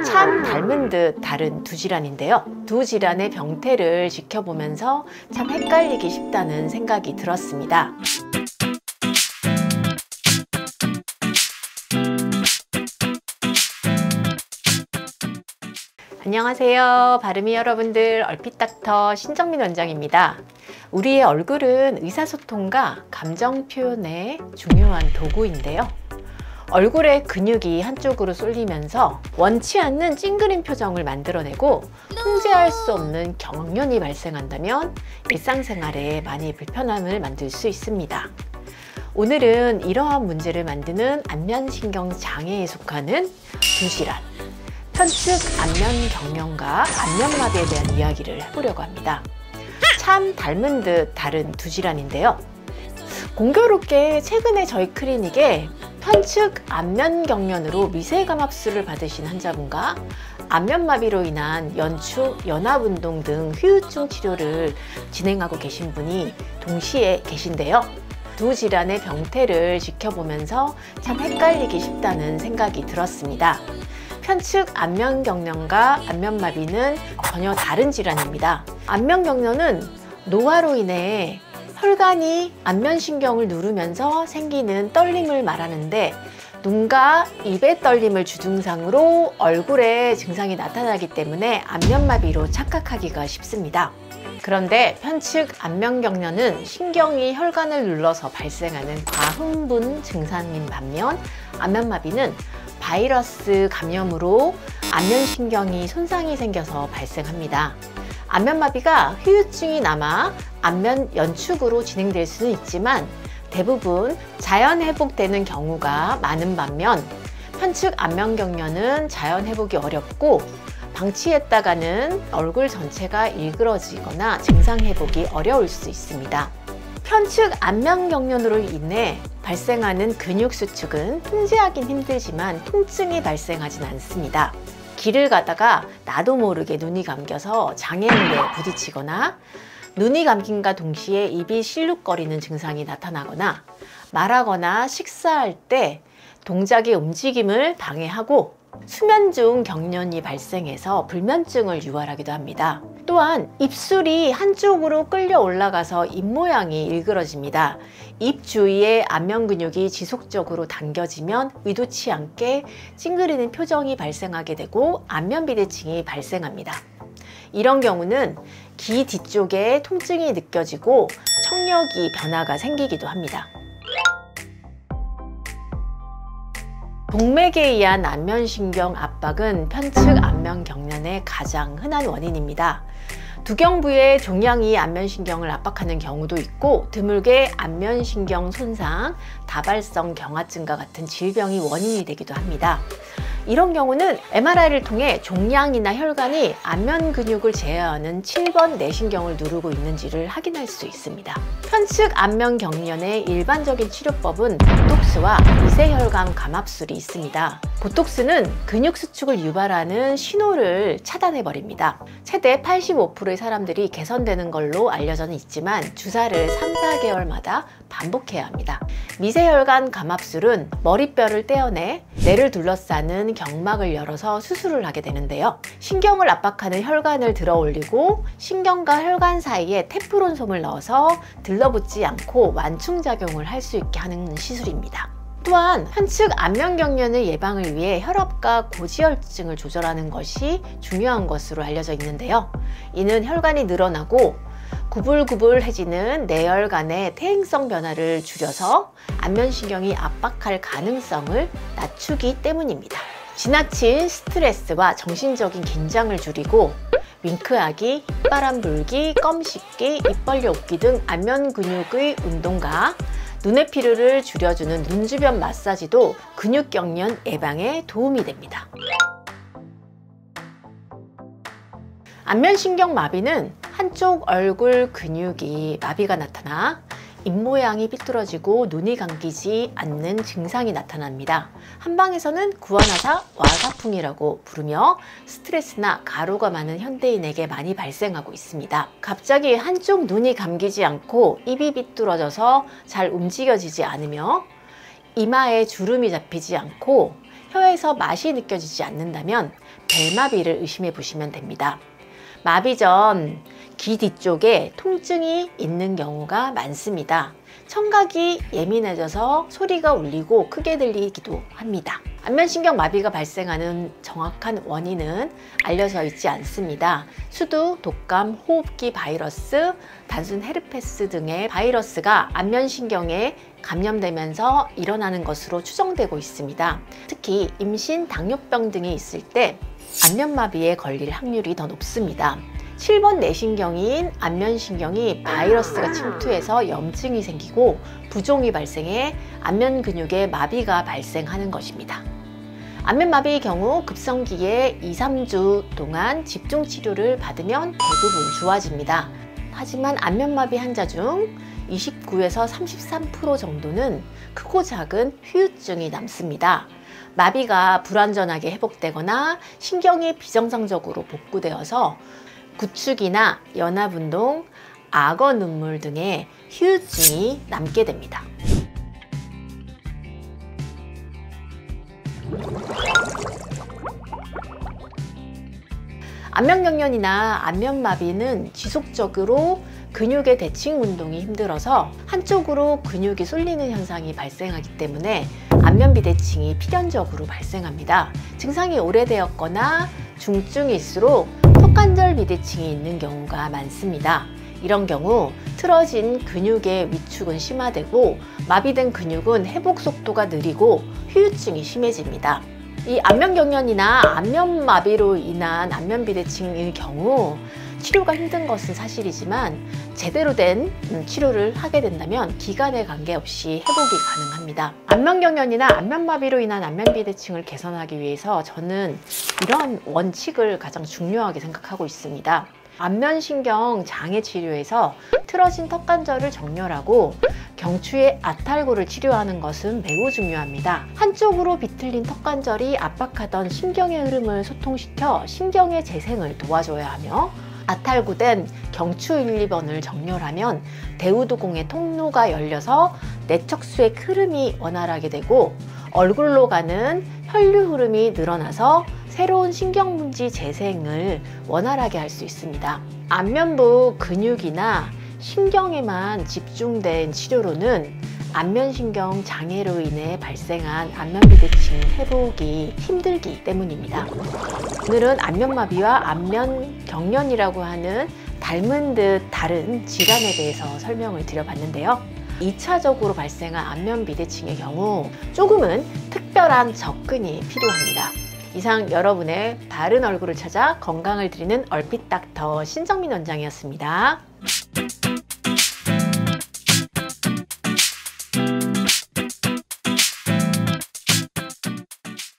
참 닮은 듯 다른 두 질환인데요. 두 질환의 병태를 지켜보면서 참 헷갈리기 쉽다는 생각이 들었습니다. 안녕하세요. 바르미 여러분들, 얼핏닥터 신정민 원장입니다. 우리의 얼굴은 의사소통과 감정 표현의 중요한 도구인데요. 얼굴의 근육이 한쪽으로 쏠리면서 원치 않는 찡그린 표정을 만들어내고 통제할 수 없는 경련이 발생한다면 일상생활에 많이 불편함을 만들 수 있습니다. 오늘은 이러한 문제를 만드는 안면신경 장애에 속하는 두 질환, 편측 안면경련과 안면마비에 대한 이야기를 해보려고 합니다. 참 닮은 듯 다른 두 질환인데요. 공교롭게 최근에 저희 클리닉에 편측 안면경련으로 미세감압술을 받으신 환자분과 안면마비로 인한 연추, 연합운동 등 후유증 치료를 진행하고 계신 분이 동시에 계신데요. 두 질환의 병태를 지켜보면서 참 헷갈리기 쉽다는 생각이 들었습니다. 편측 안면경련과 안면마비는 전혀 다른 질환입니다. 안면경련은 노화로 인해 혈관이 안면신경을 누르면서 생기는 떨림을 말하는데, 눈과 입의 떨림을 주증상으로 얼굴에 증상이 나타나기 때문에 안면마비로 착각하기가 쉽습니다. 그런데 편측 안면경련은 신경이 혈관을 눌러서 발생하는 과흥분 증상인 반면, 안면마비는 바이러스 감염으로 안면신경이 손상이 생겨서 발생합니다. 안면마비가 후유증이 남아 안면 연축으로 진행될 수는 있지만 대부분 자연 회복되는 경우가 많은 반면, 편측 안면경련은 자연 회복이 어렵고 방치했다가는 얼굴 전체가 일그러지거나 증상 회복이 어려울 수 있습니다. 편측 안면경련으로 인해 발생하는 근육 수축은 통제하긴 힘들지만 통증이 발생하진 않습니다. 길을 가다가 나도 모르게 눈이 감겨서 장애물에 부딪히거나, 눈이 감김과 동시에 입이 실룩거리는 증상이 나타나거나, 말하거나 식사할 때 동작의 움직임을 방해하고 수면 중 경련이 발생해서 불면증을 유발하기도 합니다. 또한 입술이 한쪽으로 끌려 올라가서 입 모양이 일그러집니다. 입 주위의 안면 근육이 지속적으로 당겨지면 의도치 않게 찡그리는 표정이 발생하게 되고 안면 비대칭이 발생합니다. 이런 경우는 귀 뒤쪽에 통증이 느껴지고 청력이 변화가 생기기도 합니다. 동맥에 의한 안면신경 압박은 편측 안면경련의 가장 흔한 원인입니다. 두경부의 종양이 안면신경을 압박하는 경우도 있고, 드물게 안면신경 손상, 다발성 경화증과 같은 질병이 원인이 되기도 합니다. 이런 경우는 MRI를 통해 종양이나 혈관이 안면 근육을 제어하는 7번 내신경을 누르고 있는지를 확인할 수 있습니다. 편측 안면경련의 일반적인 치료법은 보톡스와 미세혈관 감압술이 있습니다. 보톡스는 근육 수축을 유발하는 신호를 차단해버립니다. 최대 85%의 사람들이 개선되는 걸로 알려져 있지만 주사를 3-4개월마다 반복해야 합니다. 미세혈관 감압술은 머리뼈를 떼어내 뇌를 둘러싸는 경막을 열어서 수술을 하게 되는데요. 신경을 압박하는 혈관을 들어 올리고 신경과 혈관 사이에 테프론 솜을 넣어서 들러붙지 않고 완충작용을 할 수 있게 하는 시술입니다. 또한 편측 안면경련을 예방을 위해 혈압과 고지혈증을 조절하는 것이 중요한 것으로 알려져 있는데요. 이는 혈관이 늘어나고 구불구불해지는 뇌혈관의 퇴행성 변화를 줄여서 안면신경이 압박할 가능성을 낮추기 때문입니다. 지나친 스트레스와 정신적인 긴장을 줄이고 윙크하기, 입바람 불기, 껌 씹기, 입 벌려 웃기 등 안면 근육의 운동과 눈의 피로를 줄여주는 눈 주변 마사지도 근육경련 예방에 도움이 됩니다. 안면신경 마비는 한쪽 얼굴 근육이 마비가 나타나 입모양이 삐뚤어지고 눈이 감기지 않는 증상이 나타납니다. 한방에서는 구안화사, 와사풍이라고 부르며 스트레스나 가루가 많은 현대인에게 많이 발생하고 있습니다. 갑자기 한쪽 눈이 감기지 않고 입이 삐뚤어져서 잘 움직여지지 않으며 이마에 주름이 잡히지 않고 혀에서 맛이 느껴지지 않는다면 벨마비를 의심해 보시면 됩니다. 마비 전 귀 뒤쪽에 통증이 있는 경우가 많습니다. 청각이 예민해져서 소리가 울리고 크게 들리기도 합니다. 안면신경 마비가 발생하는 정확한 원인은 알려져 있지 않습니다. 수두, 독감, 호흡기 바이러스, 단순 헤르페스 등의 바이러스가 안면신경에 감염되면서 일어나는 것으로 추정되고 있습니다. 특히 임신, 당뇨병 등이 있을 때 안면마비에 걸릴 확률이 더 높습니다. 7번 내신경인 안면신경이 바이러스가 침투해서 염증이 생기고 부종이 발생해 안면 근육에 마비가 발생하는 것입니다. 안면마비의 경우 급성기에 2~3주 동안 집중치료를 받으면 대부분 좋아집니다. 하지만 안면마비 환자 중 29에서 33% 정도는 크고 작은 후유증이 남습니다. 마비가 불완전하게 회복되거나 신경이 비정상적으로 복구되어서 구축이나 연합운동, 악어 눈물 등의 후유증이 남게 됩니다. 안면경련이나 안면마비는 지속적으로 근육의 대칭 운동이 힘들어서 한쪽으로 근육이 쏠리는 현상이 발생하기 때문에 안면비대칭이 필연적으로 발생합니다. 증상이 오래되었거나 중증일수록 턱관절 비대칭이 있는 경우가 많습니다. 이런 경우 틀어진 근육의 위축은 심화되고 마비된 근육은 회복 속도가 느리고 후유증이 심해집니다. 이 안면경련이나 안면마비로 인한 안면비대칭의 경우 치료가 힘든 것은 사실이지만 제대로 된 치료를 하게 된다면 기간에 관계없이 회복이 가능합니다. 안면경련이나 안면마비로 인한 안면비대칭을 개선하기 위해서 저는 이러한 원칙을 가장 중요하게 생각하고 있습니다. 안면신경 장애 치료에서 틀어진 턱관절을 정렬하고 경추의 아탈골을 치료하는 것은 매우 중요합니다. 한쪽으로 비틀린 턱관절이 압박하던 신경의 흐름을 소통시켜 신경의 재생을 도와줘야 하며 아탈구된 경추 1, 2번을 정렬하면 대우두공의 통로가 열려서 내척수의 흐름이 원활하게 되고 얼굴로 가는 혈류 흐름이 늘어나서 새로운 신경문지 재생을 원활하게 할 수 있습니다. 안면부 근육이나 신경에만 집중된 치료로는 안면신경 장애로 인해 발생한 안면비대칭 회복이 힘들기 때문입니다. 오늘은 안면마비와 안면경련이라고 하는 닮은 듯 다른 질환에 대해서 설명을 드려봤는데요. 2차적으로 발생한 안면비대칭의 경우 조금은 특별한 접근이 필요합니다. 이상 여러분의 바른 얼굴을 찾아 건강을 드리는 얼핏 닥터 신정민 원장이었습니다.